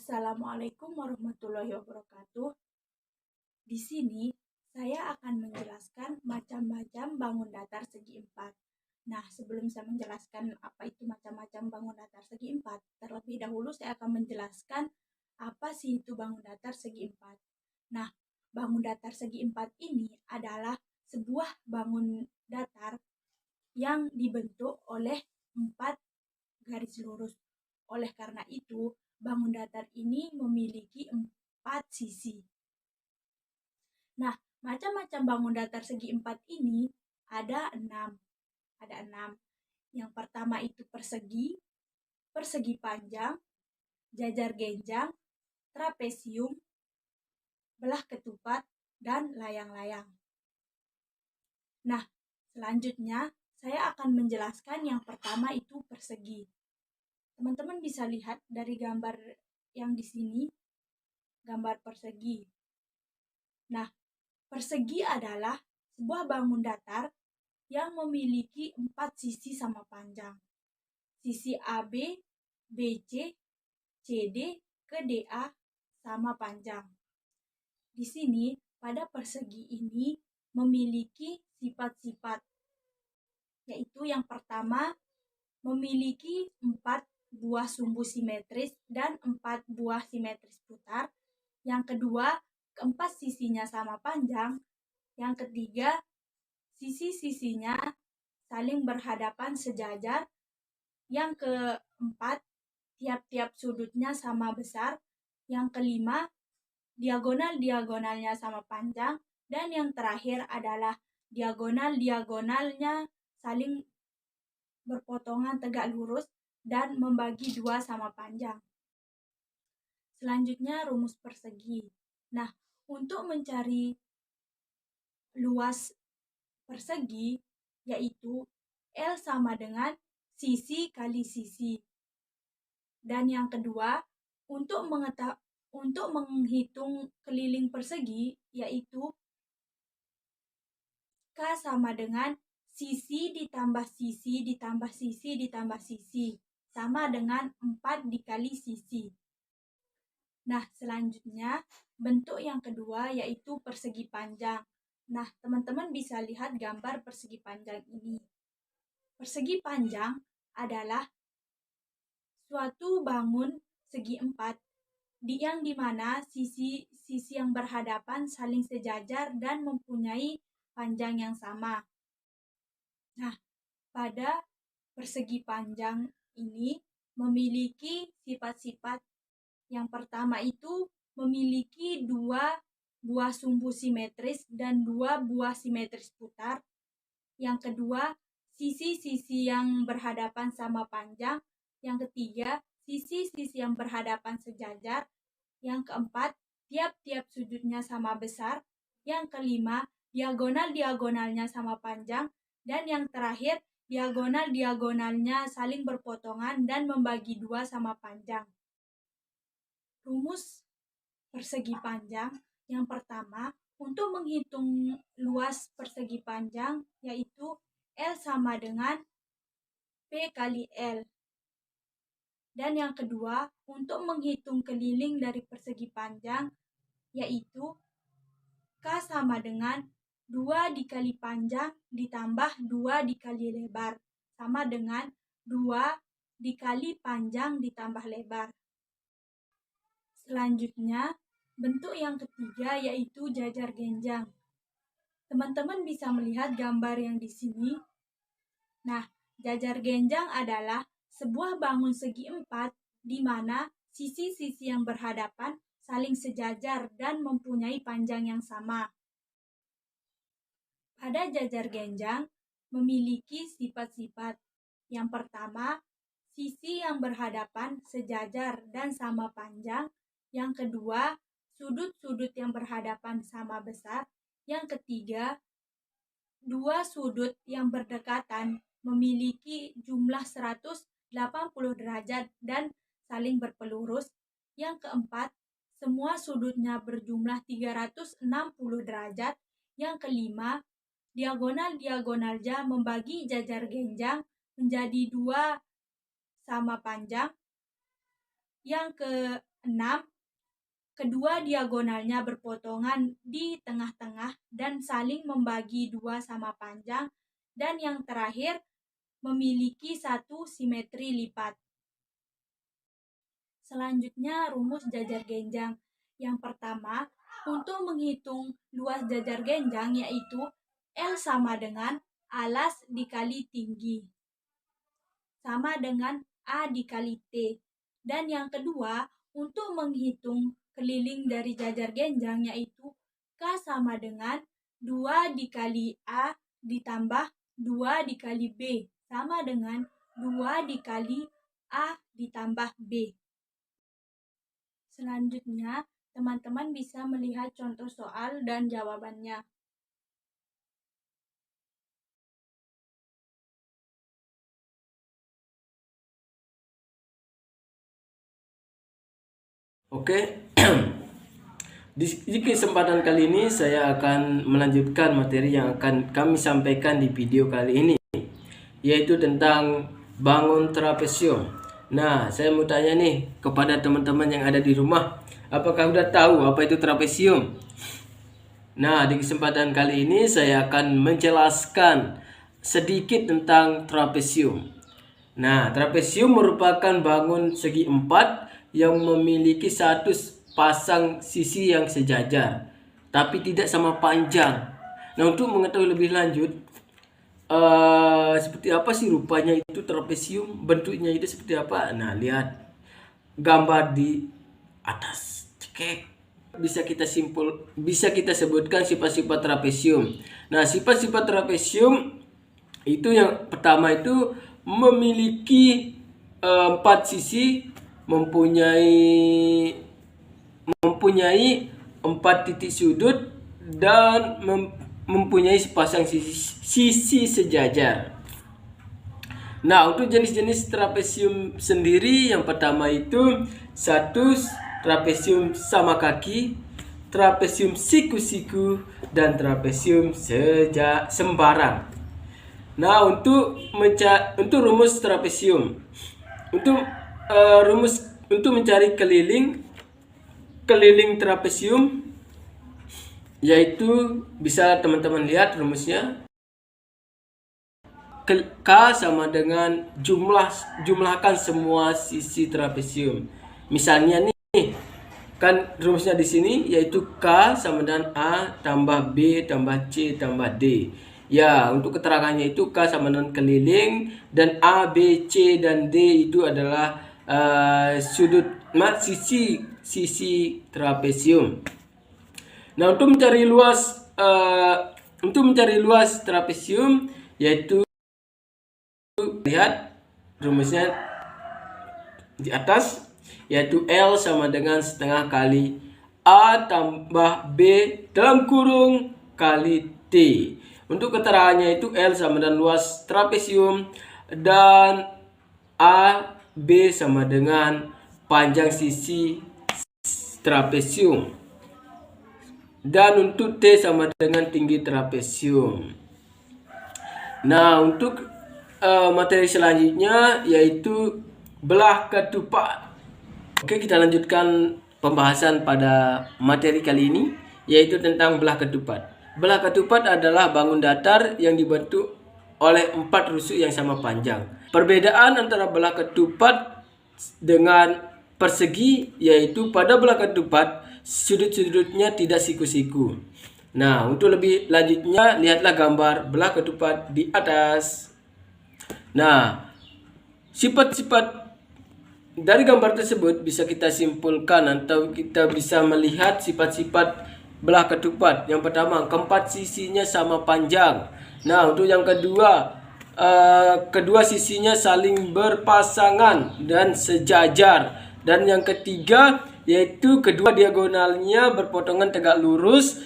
Assalamualaikum warahmatullahi wabarakatuh. Di sini saya akan menjelaskan macam-macam bangun datar segi empat. Nah, sebelum saya menjelaskan apa itu macam-macam bangun datar segi empat, terlebih dahulu saya akan menjelaskan apa sih itu bangun datar segi empat. Nah, bangun datar segi empat ini adalah sebuah bangun datar yang dibentuk oleh 4 garis lurus. Oleh karena itu, bangun datar ini memiliki 4 sisi. Nah, macam-macam bangun datar segi 4 ini ada 6. Ada 6. Yang pertama itu persegi, persegi panjang, jajar genjang, trapesium, belah ketupat, dan layang-layang. Nah, selanjutnya saya akan menjelaskan yang pertama itu persegi. Teman-teman bisa lihat dari gambar yang di sini, gambar persegi. Nah, persegi adalah sebuah bangun datar yang memiliki 4 sisi sama panjang. Sisi AB, BC, CD, ke DA sama panjang. Di sini, pada persegi ini memiliki sifat-sifat, yaitu yang pertama memiliki 4 buah sumbu simetris dan 4 buah simetris putar. Yang kedua, keempat sisinya sama panjang. Yang ketiga, sisi-sisinya saling berhadapan sejajar. Yang keempat, tiap-tiap sudutnya sama besar. Yang kelima, diagonal-diagonalnya sama panjang. Dan yang terakhir adalah diagonal-diagonalnya saling berpotongan tegak lurus dan membagi 2 sama panjang. Selanjutnya rumus persegi. Nah, untuk mencari luas persegi yaitu L sama dengan sisi kali sisi. Dan yang kedua, untuk menghitung keliling persegi yaitu K sama dengan sisi ditambah sisi ditambah sisi ditambah sisi, sama dengan 4 dikali sisi. Nah, selanjutnya bentuk yang kedua yaitu persegi panjang. Nah, teman-teman bisa lihat gambar persegi panjang ini. Persegi panjang adalah suatu bangun segi 4 yang dimana sisi yang berhadapan saling sejajar dan mempunyai panjang yang sama. Nah, pada persegi panjang ini memiliki sifat-sifat. Yang pertama itu memiliki 2 buah sumbu simetris dan 2 buah simetris putar. Yang kedua, sisi-sisi yang berhadapan sama panjang. Yang ketiga, sisi-sisi yang berhadapan sejajar. Yang keempat, tiap-tiap sudutnya sama besar. Yang kelima, diagonal-diagonalnya sama panjang. Dan yang terakhir, diagonal-diagonalnya saling berpotongan dan membagi 2 sama panjang. Rumus persegi panjang yang pertama, untuk menghitung luas persegi panjang yaitu L sama dengan P kali L. Dan yang kedua, untuk menghitung keliling dari persegi panjang yaitu K sama dengan 2 dikali panjang ditambah 2 dikali lebar, sama dengan 2 dikali panjang ditambah lebar. Selanjutnya, bentuk yang ketiga yaitu jajar genjang. Teman-teman bisa melihat gambar yang di sini. Nah, jajar genjang adalah sebuah bangun segi 4 di mana sisi-sisi yang berhadapan saling sejajar dan mempunyai panjang yang sama. Pada jajar genjang memiliki sifat-sifat. Yang pertama, sisi yang berhadapan sejajar dan sama panjang. Yang kedua, sudut-sudut yang berhadapan sama besar. Yang ketiga, 2 sudut yang berdekatan memiliki jumlah 180 derajat dan saling berpelurus. Yang keempat, semua sudutnya berjumlah 360 derajat. Yang kelima, diagonal-diagonalnya membagi jajar genjang menjadi 2 sama panjang. Yang 6. Kedua diagonalnya berpotongan di tengah-tengah dan saling membagi 2 sama panjang. Dan yang terakhir, memiliki satu simetri lipat. Selanjutnya rumus jajar genjang. Yang pertama, untuk menghitung luas jajar genjang yaitu L sama dengan alas dikali tinggi sama dengan A dikali T. Dan yang kedua, untuk menghitung keliling dari jajar genjang yaitu K sama dengan 2 dikali A ditambah 2 dikali B sama dengan 2 dikali A ditambah B. Selanjutnya, teman-teman bisa melihat contoh soal dan jawabannya. Oke, di kesempatan kali ini saya akan melanjutkan materi yang akan kami sampaikan di video kali ini, yaitu tentang bangun trapesium. Nah, saya mau tanya nih kepada teman-teman yang ada di rumah, apakah udah tahu apa itu trapesium? Nah, di kesempatan kali ini saya akan menjelaskan sedikit tentang trapesium. Nah, trapesium merupakan bangun segi empat yang memiliki satu pasang sisi yang sejajar, tapi tidak sama panjang. Nah, untuk mengetahui lebih lanjut, seperti apa sih rupanya itu trapesium, bentuknya itu seperti apa? Nah, lihat gambar di atas. Cekek. Bisa kita sebutkan sifat-sifat trapesium. Nah, sifat-sifat trapesium itu yang pertama itu memiliki 4 sisi, mempunyai 4 titik sudut dan mempunyai sepasang sisi sejajar. Nah, untuk jenis-jenis trapesium sendiri, yang pertama itu satu trapesium sama kaki, trapesium siku-siku, dan trapesium sembarang. Nah, untuk rumus trapesium, untuk mencari keliling trapesium, yaitu bisa teman-teman lihat rumusnya. K sama dengan jumlahkan semua sisi trapesium. Misalnya nih, kan rumusnya di sini yaitu K sama dengan A tambah B tambah C tambah D. Ya, untuk keterangannya itu K sama dengan keliling dan A, B, C dan D itu adalah sisi trapesium. Nah, untuk mencari luas trapesium, yaitu lihat rumusnya di atas, yaitu L sama dengan setengah kali A tambah B dalam kurung kali T. Untuk keterangannya itu L sama dengan luas trapesium dan A, B sama dengan panjang sisi trapesium. Dan untuk T sama dengan tinggi trapesium. Nah, untuk materi selanjutnya yaitu belah ketupat. Oke, kita lanjutkan pembahasan pada materi kali ini, yaitu tentang belah ketupat. Belah ketupat adalah bangun datar yang dibentuk oleh 4 rusuk yang sama panjang. Perbedaan antara belah ketupat dengan persegi yaitu pada belah ketupat sudut-sudutnya tidak siku-siku. Nah, untuk lebih lanjutnya lihatlah gambar belah ketupat di atas. Nah, sifat-sifat dari gambar tersebut bisa kita simpulkan atau kita bisa melihat sifat-sifat belah ketupat. Yang pertama, keempat sisinya sama panjang. Nah, untuk yang kedua, kedua sisinya saling berpasangan dan sejajar. Dan yang ketiga, yaitu kedua diagonalnya berpotongan tegak lurus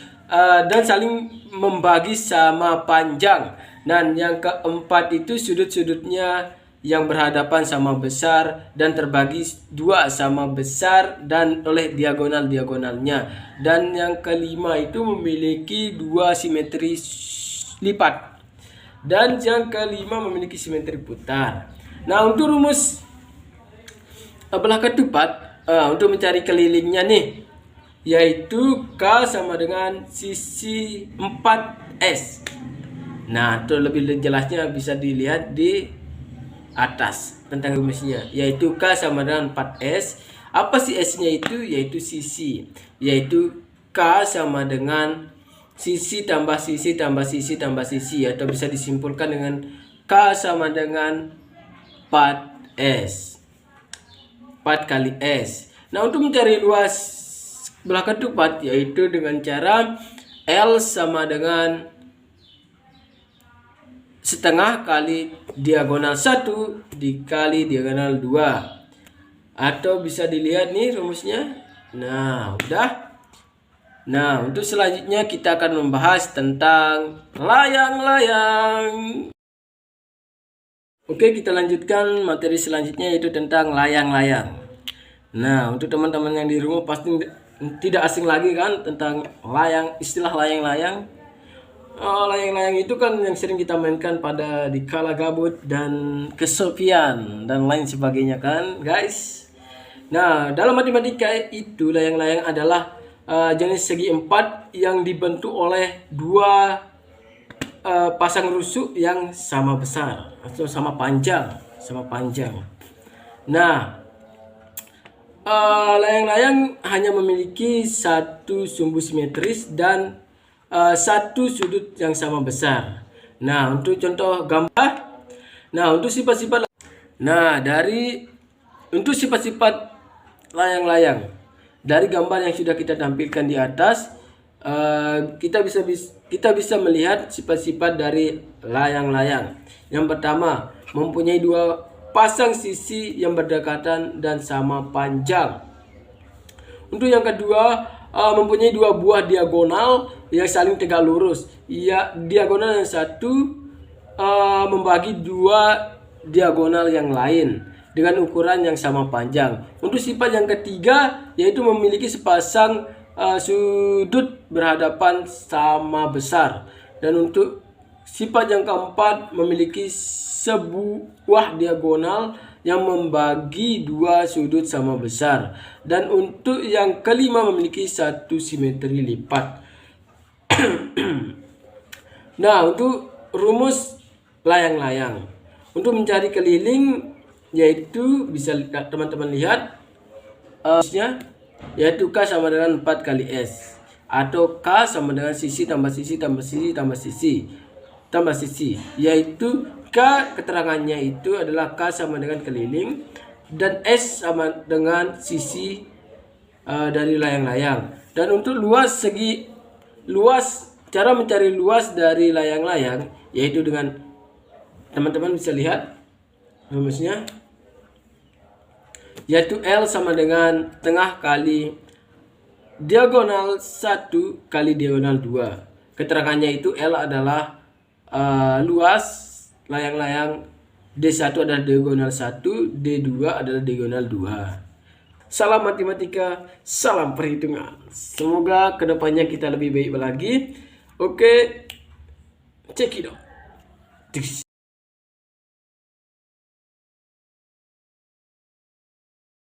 dan saling membagi sama panjang. Dan yang keempat itu sudut-sudutnya yang berhadapan sama besar dan terbagi 2 sama besar dan oleh diagonal-diagonalnya. Dan yang kelima itu memiliki 2 simetri lipat. Dan yang kelima memiliki simetri putar. Nah, untuk rumus belah ketupat, untuk mencari kelilingnya nih, yaitu K sama dengan sisi 4S. Nah, itu lebih jelasnya bisa dilihat di atas tentang rumusnya, yaitu K sama dengan 4S. Apa sih S-nya itu? Yaitu sisi. Yaitu K sama dengan sisi tambah sisi tambah sisi tambah sisi, atau bisa disimpulkan dengan K sama dengan 4S. 4 kali S. Nah, untuk mencari luas belah ketupat yaitu dengan cara L sama dengan setengah kali diagonal 1 dikali diagonal 2. Atau bisa dilihat nih rumusnya. Nah, udah. Nah, untuk selanjutnya kita akan membahas tentang layang-layang. Oke, kita lanjutkan materi selanjutnya yaitu tentang layang-layang. Nah, untuk teman-teman yang di rumah pasti tidak asing lagi kan tentang istilah layang-layang. Layang-layang itu kan yang sering kita mainkan pada di kala gabut dan kesepian dan lain sebagainya kan, guys. Nah, dalam matematika itu layang-layang adalah jenis segi empat yang dibentuk oleh dua pasang rusuk yang sama besar atau sama panjang. Nah, layang-layang hanya memiliki satu sumbu simetris dan satu sudut yang sama besar. Nah, untuk contoh gambar. Nah, untuk sifat-sifat. Nah, untuk sifat-sifat layang-layang dari gambar yang sudah kita tampilkan di atas, kita bisa melihat sifat-sifat dari layang-layang. Yang pertama, mempunyai dua pasang sisi yang berdekatan dan sama panjang. Untuk yang kedua, mempunyai dua buah diagonal yang saling tegak lurus. Diagonal yang satu membagi dua diagonal yang lain dengan ukuran yang sama panjang. Untuk sifat yang ketiga yaitu memiliki sepasang sudut berhadapan sama besar. Dan untuk sifat yang keempat memiliki sebuah diagonal yang membagi dua sudut sama besar. Dan untuk yang kelima memiliki satu simetri lipat. Nah, untuk rumus layang-layang. Untuk mencari keliling yaitu bisa teman-teman lihat yaitu K sama dengan 4 kali S, atau K sama dengan sisi tambah sisi tambah sisi tambah sisi tambah sisi, yaitu K keterangannya itu adalah K sama dengan keliling dan S sama dengan sisi dari layang-layang. Dan untuk cara mencari luas dari layang-layang yaitu dengan teman-teman bisa lihat rumusnya, yaitu L sama dengan tengah kali diagonal 1 kali diagonal 2. Keterangannya itu L adalah luas layang-layang, D1 adalah diagonal 1, D2 adalah diagonal 2. Salam matematika, salam perhitungan. Semoga kedepannya kita lebih baik lagi. Oke, cekidot.